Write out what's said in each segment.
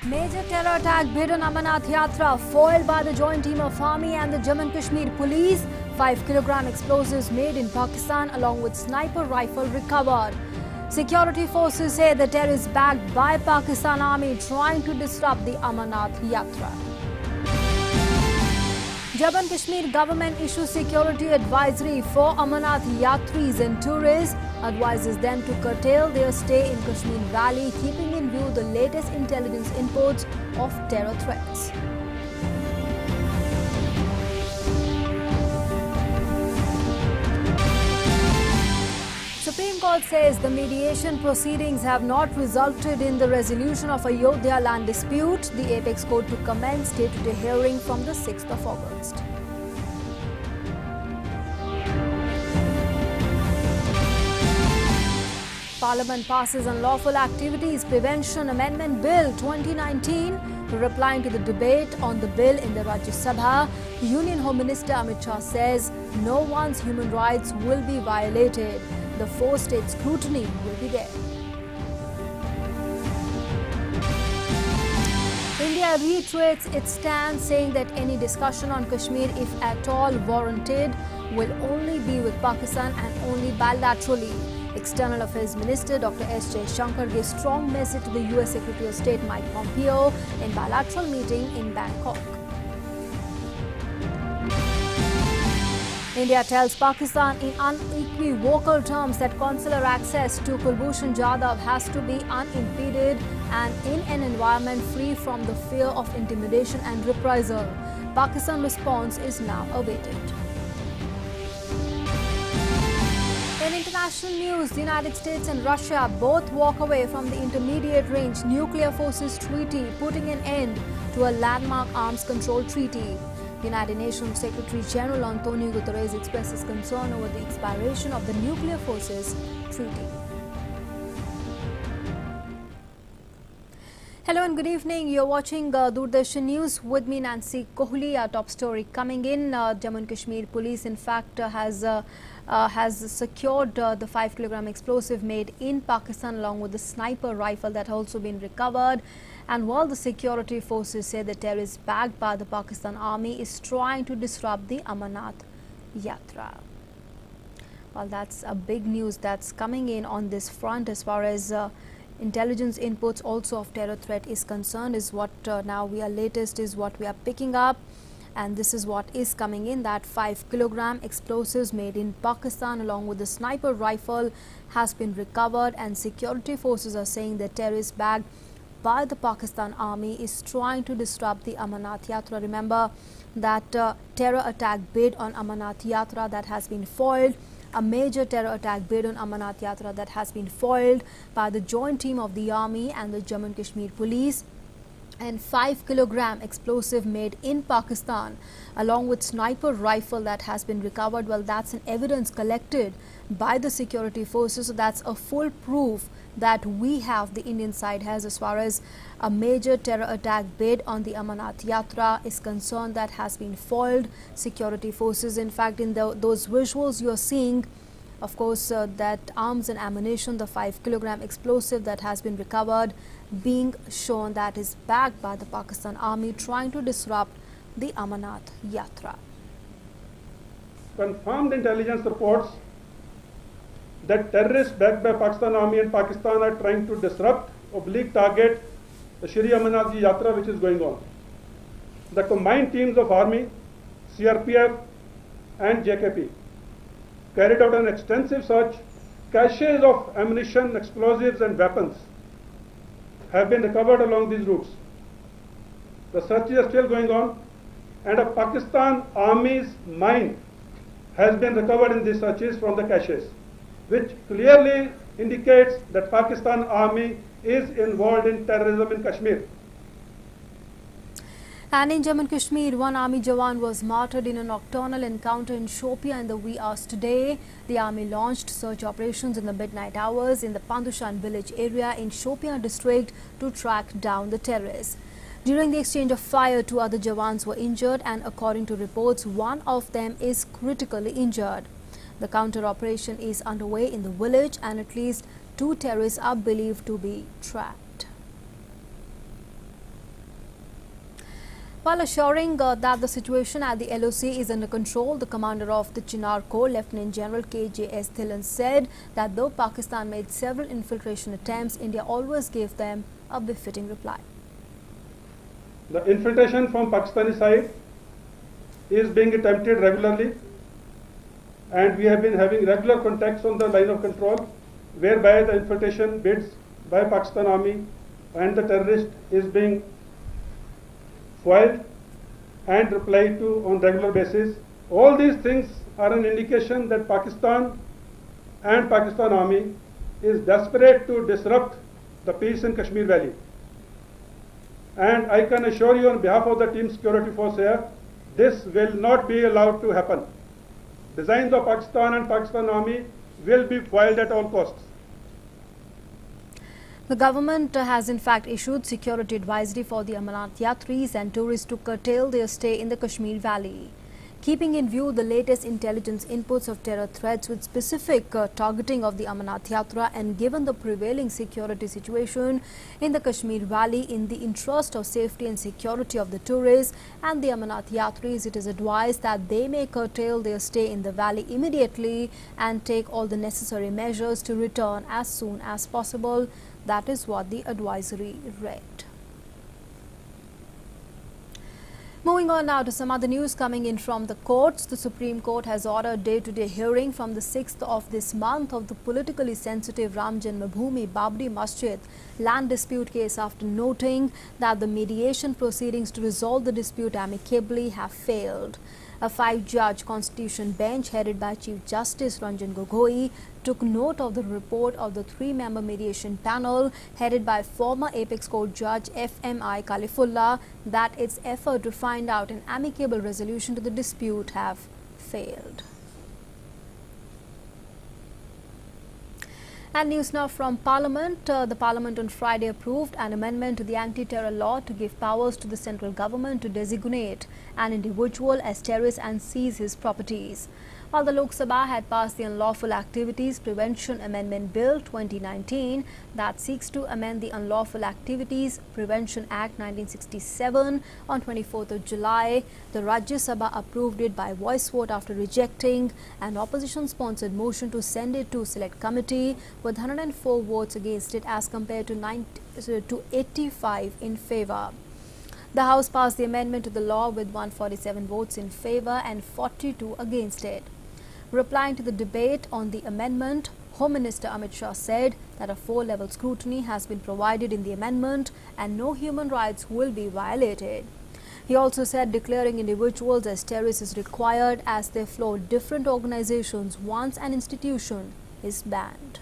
Major terror attack bid on Amarnath Yatra foiled by the joint team of Army and the Jammu and Kashmir Police. 5-kilogram explosives made in Pakistan along with sniper rifle recovered. Security forces say the terror is backed by Pakistan Army trying to disrupt the Amarnath Yatra. Jammu and Kashmir government issues security advisory for Amarnath Yatris and tourists, advises them to curtail their stay in Kashmir Valley, keeping in view the latest intelligence inputs of terror threats. Supreme Court says the mediation proceedings have not resulted in the resolution of Ayodhya land dispute. The apex court to commence statutory hearing from the 6th of August. Parliament passes Unlawful Activities Prevention Amendment Bill 2019. Replying to the debate on the bill in the Rajya Sabha, Union Home Minister Amit Shah says no one's human rights will be violated. The four-state scrutiny will be there. India reiterates its stance, saying that any discussion on Kashmir, if at all warranted, will only be with Pakistan and only bilaterally. External Affairs Minister Dr. S. Shankar gave strong message to the US Secretary of State Mike Pompeo in bilateral meeting in Bangkok. India tells Pakistan in unequivocal terms that consular access to Kulbhushan Jadhav has to be unimpeded and in an environment free from the fear of intimidation and reprisal. Pakistan response is now awaited. In international news, the United States and Russia both walk away from the Intermediate Range Nuclear Forces Treaty, putting an end to a landmark arms control treaty. United Nations Secretary General Antonio Guterres expresses concern over the expiration of the Nuclear Forces Treaty. Hello and good evening. You're watching Doordarshan News with me, Nancy Kohli. Our top story coming in. Jammu and Kashmir Police, in fact, has secured the 5-kilogram explosive made in Pakistan along with the sniper rifle that has also been recovered. And while the security forces say the terror is backed by the Pakistan Army is trying to disrupt the Amarnath Yatra. Well, that's a big news that's coming in on this front as far as intelligence inputs also of terror threat is concerned, is what now we are latest is what we are picking up. And this is what is coming in, that 5-kilogram explosives made in Pakistan along with the sniper rifle has been recovered, and security forces are saying the terror is backed by the Pakistan Army is trying to disrupt the Amarnath Yatra. Remember that terror attack bid on Amarnath Yatra that has been foiled. A major terror attack bid on Amarnath Yatra that has been foiled by the joint team of the Army and the Jammu and Kashmir Police. And 5-kilogram explosive made in Pakistan along with sniper rifle that has been recovered. Well, that's an evidence collected by the security forces. So that's a full proof that we have, the Indian side has, as far as a major terror attack bid on the Amarnath Yatra is concerned that has been foiled. Security forces, in fact, in those visuals you're seeing, of course, that arms and ammunition, the 5-kilogram explosive that has been recovered, being shown that is backed by the Pakistan Army trying to disrupt the Amarnath Yatra. Confirmed intelligence reports that terrorists backed by Pakistan Army and Pakistan are trying to disrupt, target the Shri Amarnath Yatra which is going on. The combined teams of Army, CRPF and JKP carried out an extensive search. Caches of ammunition, explosives and weapons have been recovered along these routes. The searches are still going on, and a Pakistan Army's mine has been recovered in these searches from the caches, which clearly indicates that Pakistan Army is involved in terrorism in Kashmir. And in Jammu and Kashmir, one army jawan was martyred in a nocturnal encounter in Shopian in the wee hours today. The army launched search operations in the midnight hours in the Pandushan village area in Shopian district to track down the terrorists. During the exchange of fire, 2 other jawans were injured, and according to reports, one of them is critically injured. The counter operation is underway in the village, and at least 2 terrorists are believed to be trapped. While assuring that the situation at the LOC is under control, the commander of the Chinar Corps, Lieutenant General K.J.S. Dhillon, said that though Pakistan made several infiltration attempts, India always gave them a befitting reply. The infiltration from Pakistani side is being attempted regularly, and we have been having regular contacts on the line of control, whereby the infiltration bids by Pakistan Army and the terrorist is being foiled and replied to on regular basis. All these things are an indication that Pakistan and Pakistan Army is desperate to disrupt the peace in Kashmir Valley. And I can assure you on behalf of the team security force here, this will not be allowed to happen. Designs of Pakistan and Pakistan Army will be foiled at all costs. The government has in fact issued security advisory for the Amarnath Yatris and tourists to curtail their stay in the Kashmir Valley. Keeping in view the latest intelligence inputs of terror threats with specific targeting of the Amarnath Yatra, and given the prevailing security situation in the Kashmir Valley, in the interest of safety and security of the tourists and the Amarnath Yatris, it is advised that they may curtail their stay in the valley immediately and take all the necessary measures to return as soon as possible. That is what the advisory read. Moving on now to some other news coming in from the courts. The Supreme Court has ordered day-to-day hearing from the 6th of this month of the politically sensitive Ram Janmabhoomi Babri Masjid land dispute case, after noting that the mediation proceedings to resolve the dispute amicably have failed. A 5-judge constitution bench headed by Chief Justice Ranjan Gogoi took note of the report of the 3-member mediation panel headed by former Apex Court Judge F.M.I. Kalifullah that its effort to find out an amicable resolution to the dispute have failed. And news now from Parliament. The Parliament on Friday approved an amendment to the anti-terror law to give powers to the central government to designate an individual as terrorist and seize his properties. While the Lok Sabha had passed the Unlawful Activities Prevention Amendment Bill 2019 that seeks to amend the Unlawful Activities Prevention Act 1967 on 24th of July, the Rajya Sabha approved it by voice vote after rejecting an opposition-sponsored motion to send it to Select Committee with 104 votes against it as compared to 85 in favour. The House passed the amendment to the law with 147 votes in favour and 42 against it. Replying to the debate on the amendment, Home Minister Amit Shah said that a 4-level scrutiny has been provided in the amendment and no human rights will be violated. He also said declaring individuals as terrorists is required as they float different organizations once an institution is banned.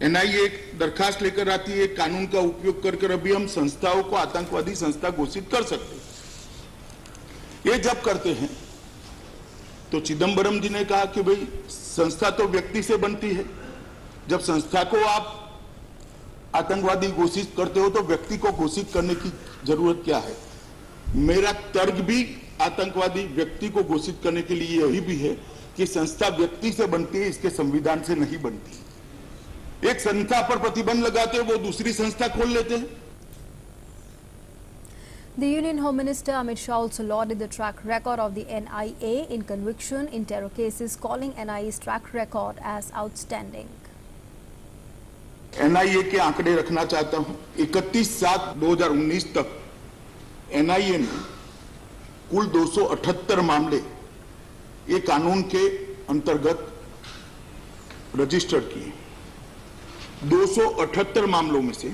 NIA एक दरखास्त लेकर आती है, कानून का उपयोग कर अभी हम संस्थाओं को आतंकवादी संस्था घोषित कर सकते हैं। ये जब करते हैं तो चिदंबरम जी ने कहा कि भाई संस्था तो व्यक्ति से बनती है, जब संस्था को आप आतंकवादी घोषित करते हो तो व्यक्ति को घोषित करने की जरूरत क्या है। मेरा तर्क भी आतंकवादी व्यक्ति को घोषित करने के लिए यही भी है कि संस्था व्यक्ति से बनती है, इसके संविधान से नहीं बनती। एक संस्था पर प्रतिबंध लगाते हैं, वो दूसरी संस्था खोल लेते हैं। The Union Home Minister Amit Shah also lauded the track record of the NIA in conviction in terror cases, calling NIA's track record as outstanding. NIA के आंकड़े रखना चाहता हूं। 31/7/2019 तक NIA ने कुल 278 मामले ये कानून के अंतर्गत रजिस्टर किए। 278 मामलों में से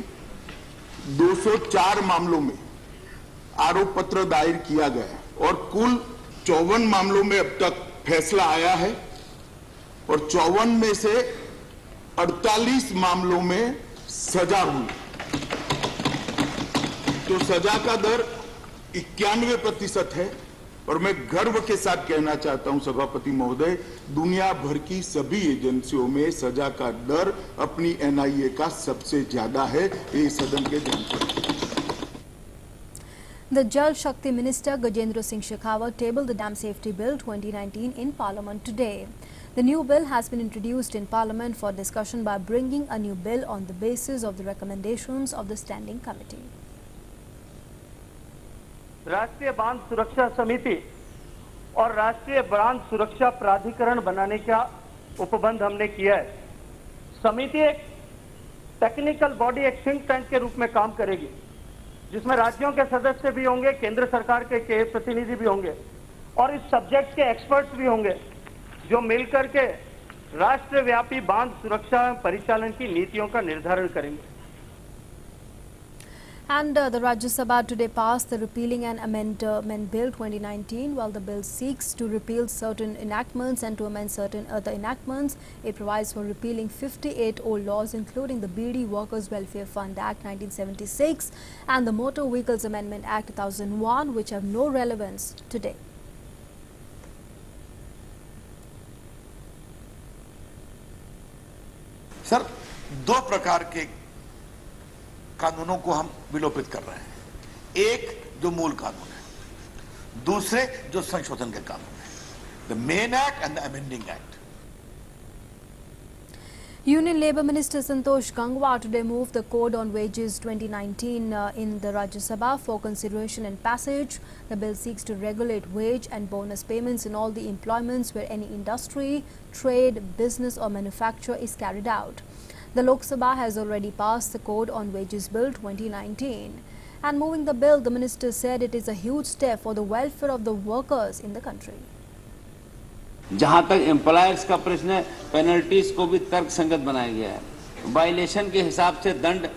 204 मामलों में आरोप पत्र दायर किया गया और कुल 54 मामलों में अब तक फैसला आया है और 54 में से 48 मामलों में सजा हुई। तो सजा का दर 91% है और मैं गर्व के साथ कहना चाहता हूं सभापति महोदय, दुनिया भर की सभी एजेंसियों में सजा का दर अपनी एनआईए का सबसे ज्यादा है। ये सदन के जानकारी। The Jal Shakti Minister Gajendra Singh Shekhawat tabled the Dam Safety Bill 2019 in Parliament today. The new bill has been introduced in Parliament for discussion by bringing a new bill on the basis of the recommendations of the Standing Committee. राष्ट्रीय बांध सुरक्षा समिति और राष्ट्रीय बांध सुरक्षा प्राधिकरण बनाने का उपबंध हमने किया है। समिति एक टेक्निकल बॉडी, एक थिंक टैंक के रूप में काम करेगी, जिसमें राज्यों के सदस्य भी होंगे, केंद्र सरकार के प्रतिनिधि भी होंगे और इस सब्जेक्ट के एक्सपर्ट्स भी होंगे, जो मिलकर के राष्ट्रव्यापी बांध सुरक्षा परिचालन की नीतियों का निर्धारण करेंगे। And the Rajya Sabha today passed the Repealing and Amendment Bill 2019. While the bill seeks to repeal certain enactments and to amend certain other enactments, it provides for repealing 58 old laws, including the BD Workers Welfare Fund Act 1976 and the Motor Vehicles Amendment Act 2001, which have no relevance today. Sir, दो प्रकार के कानूनों को हम विलोपित कर रहे हैं। एक जो मूल कानून है, दूसरे जो संशोधन के कानून है, the main act and the amending act. Union Labour Minister Santosh Gangwar today moved the Code on Wages 2019 in the Rajya Sabha for consideration and passage. The bill seeks to regulate wage and bonus payments in all the employments where any industry, trade, business or manufacture is carried out. The Lok Sabha has already passed the Code on Wages Bill 2019. And moving the bill, the minister said it is a huge step for the welfare of the workers in the country. जहां तक employers का प्रश्न है, penalties को भी तर्क संगत बनाया गया है। वायलेशन के हिसाब से दंड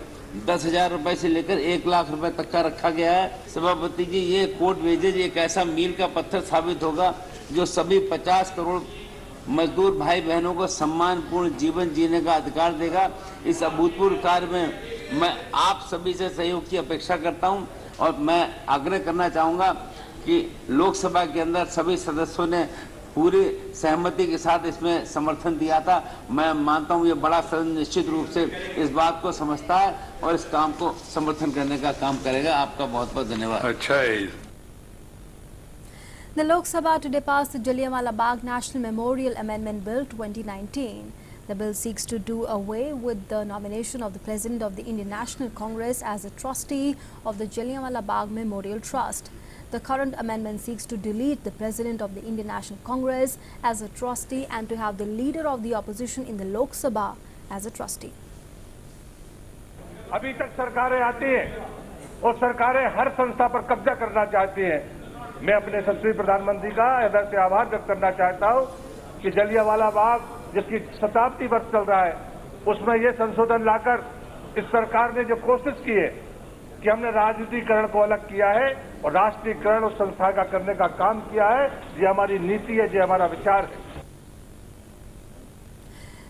10,000 रुपए से लेकर 1 लाख रुपए तक का रखा गया है। सभापति जी, ये कोर्ट वेजेज एक ऐसा मील का पत्थर साबित होगा जो सभी 50 करोड़ मजदूर भाई बहनों को सम्मानपूर्ण जीवन जीने का अधिकार देगा। इस अभूतपूर्व कार्य में मैं आप सभी से सहयोग की अपेक्षा करता हूं और मैं आग्रह करना चाहूंगा कि लोकसभा के अंदर सभी सदस्यों ने पूरी सहमति के साथ इसमें समर्थन दिया था। मैं मानता हूं ये बड़ा सदन निश्चित रूप से इस बात को समझता है और इस काम को समर्थन करने का काम करेगा। आपका बहुत बहुत धन्यवाद। अच्छा है। The Lok Sabha today passed the Jallianwala Bagh National Memorial Amendment Bill 2019. The bill seeks to do away with the nomination of the President of the Indian National Congress as a trustee of the Jallianwala Bagh Memorial Trust. The current amendment seeks to delete the President of the Indian National Congress as a trustee and to have the leader of the opposition in the Lok Sabha as a trustee. अभी तक सरकारें आती हैं और सरकारें हर संस्था पर कब्जा करना चाहती हैं। मैं अपने संसदीय प्रधानमंत्री का हृदय से आभार व्यक्त करना चाहता हूं कि जलियांवाला बाग जिसकी शताब्दी वर्ष चल रहा है, उसमें ये संशोधन लाकर इस सरकार ने जो कोशिश की है कि हमने राजनीतिकरण को अलग किया है और राष्ट्रीयकरण उस संस्था का करने का काम किया है। ये हमारी नीति है, ये हमारा विचार है।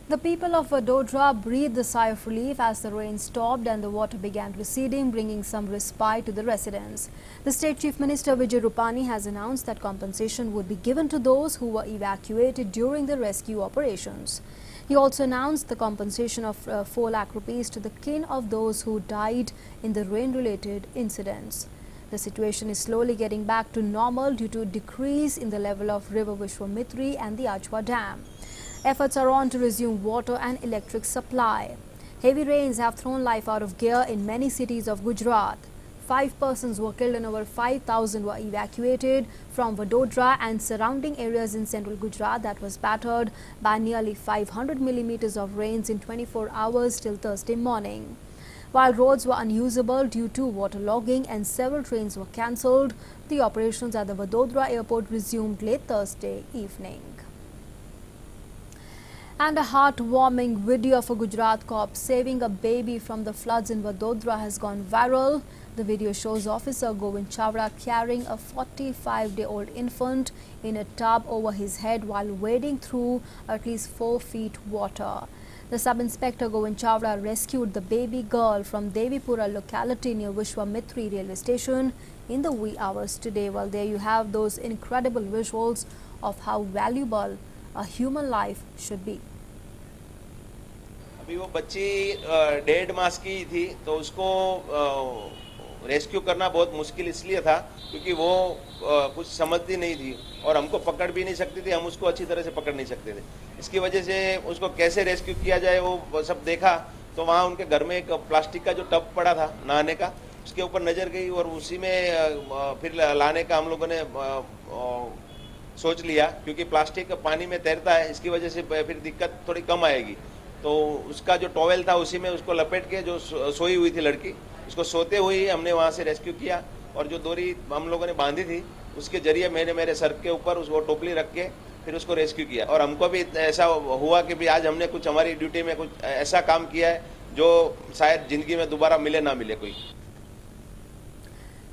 The people of Vadodara breathed a sigh of relief as the rain stopped and the water began receding, bringing some respite to the residents. The State Chief Minister Vijay Rupani has announced that compensation would be given to those who were evacuated during the rescue operations. He also announced the compensation of 4 lakh rupees to the kin of those who died in the rain-related incidents. The situation is slowly getting back to normal due to a decrease in the level of River Vishwamitri and the Ayodhya Dam. Efforts are on to resume water and electric supply. Heavy rains have thrown life out of gear in many cities of Gujarat. 5 persons were killed and over 5,000 were evacuated from Vadodara and surrounding areas in central Gujarat that was battered by nearly 500 millimeters of rains in 24 hours till Thursday morning. While roads were unusable due to waterlogging and several trains were cancelled, the operations at the Vadodara airport resumed late Thursday evening. And a heartwarming video of a Gujarat cop saving a baby from the floods in Vadodara has gone viral. The video shows Officer Govind Chavra carrying a 45-day-old infant in a tub over his head while wading through at least 4 feet water. The Sub-Inspector Govind Chavra rescued the baby girl from Devipura locality near Vishwamitri railway station in the wee hours today. Well, there you have those incredible visuals of how valuable a human life should be. अभी वो बच्ची 1.5 मास की थी, तो उसको rescue करना बहुत मुश्किल इसलिए था क्योंकि वो कुछ समझती नहीं थी और हमको पकड़ भी नहीं सकती थी, हम उसको अच्छी तरह से पकड़ नहीं सकते थे। इसकी वजह से उसको कैसे रेस्क्यू किया जाए वो सब देखा, तो वहाँ उनके घर में एक प्लास्टिक का जो टब पड़ा था नहाने का, उसके ऊपर नज़र गई और उसी में फिर लाने का हम लोगों ने सोच लिया, क्योंकि प्लास्टिक पानी में तैरता है, इसकी वजह से फिर दिक्कत थोड़ी कम आएगी। तो उसका जो टॉवेल था उसी में उसको लपेट के, जो सोई हुई थी लड़की, उसको सोते हुए ही हमने वहाँ से रेस्क्यू किया और जो डोरी हम लोगों ने बांधी थी उसके जरिए मैंने मेरे सर के ऊपर उसको टोपली रख के फिर उसको रेस्क्यू किया। और हमको भी ऐसा हुआ कि भी आज हमने कुछ हमारी ड्यूटी में कुछ ऐसा काम किया है जो शायद जिंदगी में दोबारा मिले ना मिले कोई।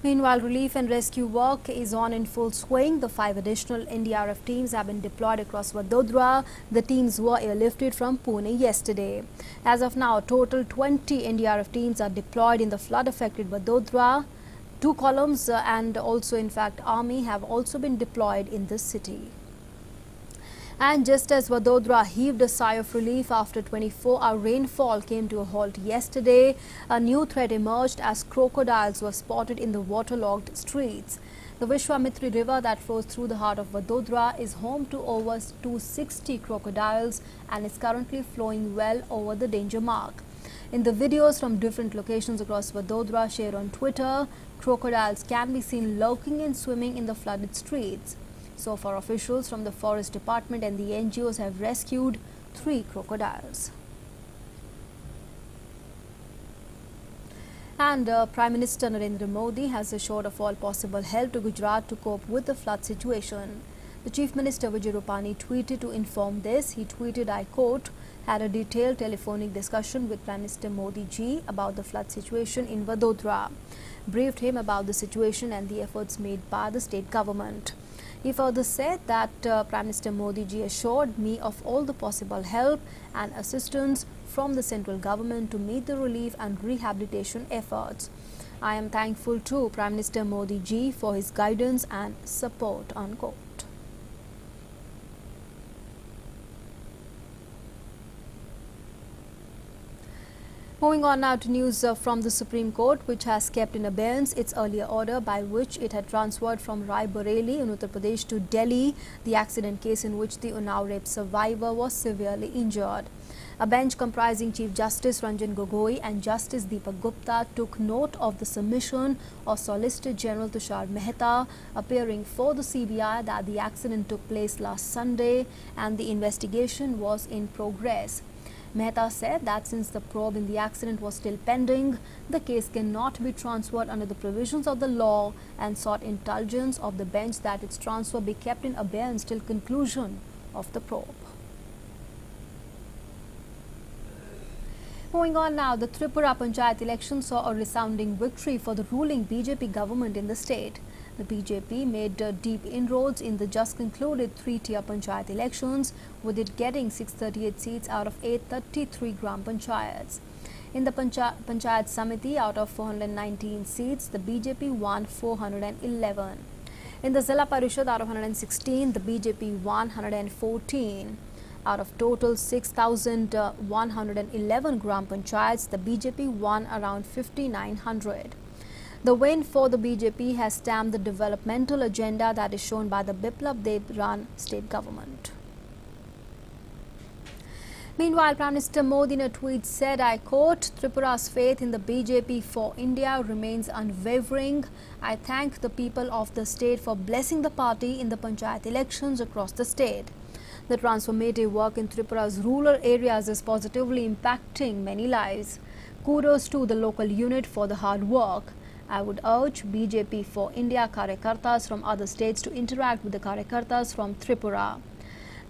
Meanwhile, relief and rescue work is on in full swing. The 5 additional NDRF teams have been deployed across Vadodara. The teams were airlifted from Pune yesterday. As of now, a total 20 NDRF teams are deployed in the flood-affected Vadodara. 2 columns and also, in fact, Army have also been deployed in this city. And just as Vadodara heaved a sigh of relief after 24-hour rainfall came to a halt yesterday, a new threat emerged as crocodiles were spotted in the waterlogged streets. The Vishwamitri River that flows through the heart of Vadodara is home to over 260 crocodiles and is currently flowing well over the danger mark. In the videos from different locations across Vadodara shared on Twitter, crocodiles can be seen lurking and swimming in the flooded streets. So far, officials from the Forest Department and the NGOs have rescued 3 crocodiles. And Prime Minister Narendra Modi has assured of all possible help to Gujarat to cope with the flood situation. The Chief Minister Vijay Rupani tweeted to inform this. He tweeted, I quote, had a detailed telephonic discussion with Prime Minister Modi ji about the flood situation in Vadodara, briefed him about the situation and the efforts made by the state government. He further said that Prime Minister Modi ji assured me of all the possible help and assistance from the central government to meet the relief and rehabilitation efforts. I am thankful to Prime Minister Modi ji for his guidance and support, unquote. Moving on now to news from the Supreme Court, which has kept in abeyance its earlier order by which it had transferred from Rai Bareli in Uttar Pradesh to Delhi the accident case in which the Unnao rape survivor was severely injured. A bench comprising Chief Justice Ranjan Gogoi and Justice Deepak Gupta took note of the submission of Solicitor General Tushar Mehta appearing for the CBI that the accident took place last Sunday and the investigation was in progress. Mehta said that since the probe in the accident was still pending, the case cannot be transferred under the provisions of the law and sought indulgence of the bench that its transfer be kept in abeyance till conclusion of the probe. Moving on now, the Tripura Panchayat election saw a resounding victory for the ruling BJP government in the state. The BJP made deep inroads in the just concluded 3-tier Panchayat elections, with it getting 638 seats out of 833 Gram Panchayats. In the Panchayat Samiti, out of 419 seats, the BJP won 411. In the Zilla Parishad, out of 116, the BJP won 114. Out of total 6,111 Gram Panchayats, the BJP won around 5,900. The win for the BJP has stamped the developmental agenda that is shown by the Biplab Deb-run state government. Meanwhile, Prime Minister Modi in a tweet said, I quote, Tripura's faith in the BJP for India remains unwavering. I thank the people of the state for blessing the party in the Panchayat elections across the state. The transformative work in Tripura's rural areas is positively impacting many lives. Kudos to the local unit for the hard work. I would urge BJP for India Karyakartas from other states to interact with the Karyakartas from Tripura.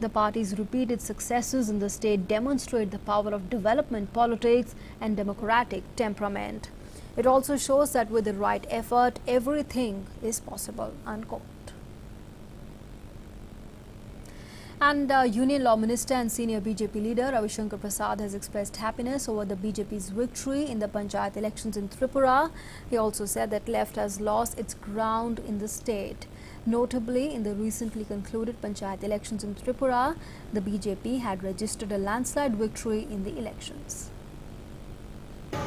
The party's repeated successes in the state demonstrate the power of development politics and democratic temperament. It also shows that with the right effort, everything is possible, unquote. And Union Law Minister and senior BJP leader Ravi Shankar Prasad has expressed happiness over the BJP's victory in the Panchayat elections in Tripura. He also said that left has lost its ground in the state. Notably, in the recently concluded Panchayat elections in Tripura, the BJP had registered a landslide victory in the elections.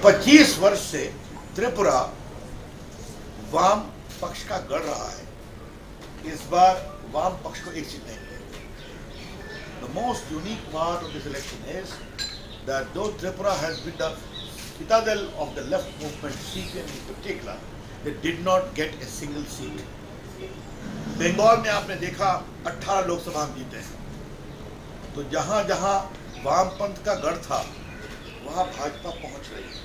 25 वर्ष से त्रिपुरा वाम पक्ष का गढ़ रहा है. इस बार वाम पक्ष को एक सीट नहीं मिली. The most unique part of this election is that though Tripura has been the citadel of the left movement, CPM in particular, they did not get a single seat. Bengal में आपने देखा 18 लोकसभा हम जीते हैं। तो जहां जहां वामपंथ का गढ़ था वहां भाजपा पहुंच रही है।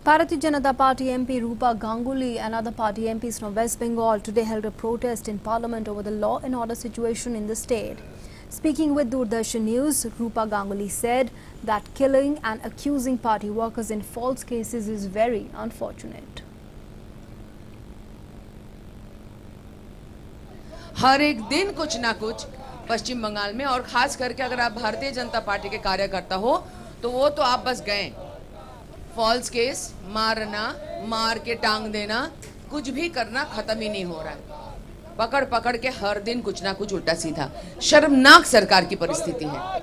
Bharatiya Janata Party MP Rupa Ganguly and other party MPs from West Bengal today held a protest in Parliament over the law and order situation in the state. Speaking with Doordarshan News, Rupa Ganguly said that killing and accusing party workers in false cases is very unfortunate. हर एक दिन कुछ ना कुछ पश्चिम बंगाल में, और खास करके अगर आप भारतीय जनता पार्टी के कार्यकर्ता हो तो वो तो आप बस गए। फॉल्स केस, मारना, मार के टांग देना, कुछ भी करना खत्म ही नहीं हो रहा है। पकड़ पकड़ के हर दिन कुछ ना कुछ उल्टा सीधा, शर्मनाक सरकार की परिस्थिति है।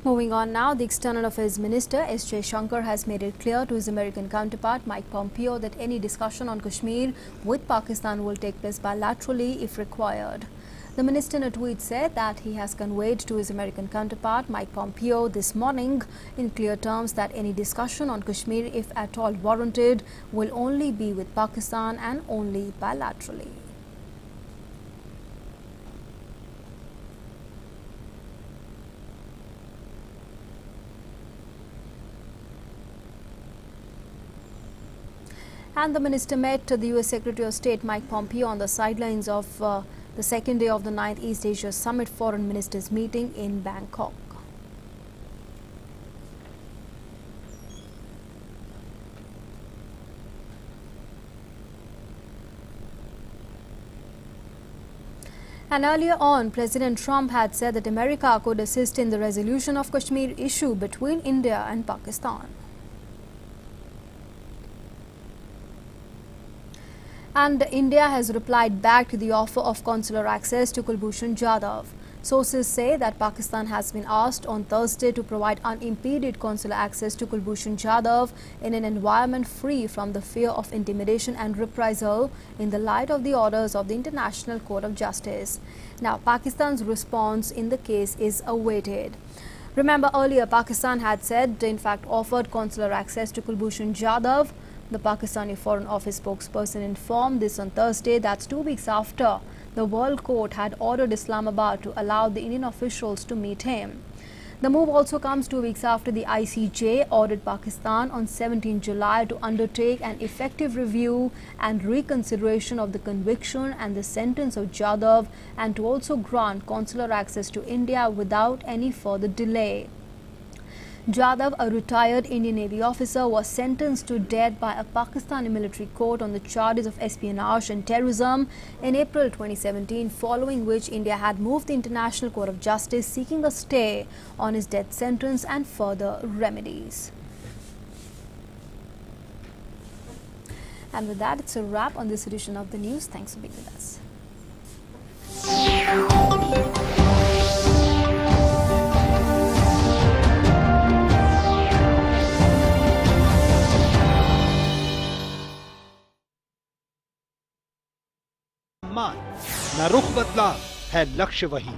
Moving on now, the External Affairs Minister S. Shankar has made it clear to his American counterpart Mike Pompeo that any discussion on Kashmir with Pakistan will take place bilaterally if required. The minister in a tweet said that he has conveyed to his American counterpart Mike Pompeo this morning in clear terms that any discussion on Kashmir, if at all warranted, will only be with Pakistan and only bilaterally. And the minister met the US Secretary of State Mike Pompeo on the sidelines of the second day of the 9th East Asia Summit Foreign Ministers meeting in Bangkok. And earlier on, President Trump had said that America could assist in the resolution of Kashmir issue between India and Pakistan. And India has replied back to the offer of consular access to Kulbhushan Jadhav. Sources say that Pakistan has been asked on Thursday to provide unimpeded consular access to Kulbhushan Jadhav in an environment free from the fear of intimidation and reprisal in the light of the orders of the International Court of Justice. Now, Pakistan's response in the case is awaited. Remember, earlier Pakistan had said, in fact, offered consular access to Kulbhushan Jadhav. The Pakistani Foreign Office spokesperson informed this on Thursday. That's 2 weeks after the World Court had ordered Islamabad to allow the Indian officials to meet him. The move also comes 2 weeks after the ICJ ordered Pakistan on 17 July to undertake an effective review and reconsideration of the conviction and the sentence of Jadhav, and to also grant consular access to India without any further delay. Jadhav, a retired Indian Navy officer, was sentenced to death by a Pakistani military court on the charges of espionage and terrorism in April 2017, following which India had moved the International Court of Justice seeking a stay on his death sentence and further remedies. And with that, it's a wrap on this edition of the news. Thanks for being with us. ना रुख बदला है लक्ष्य वही।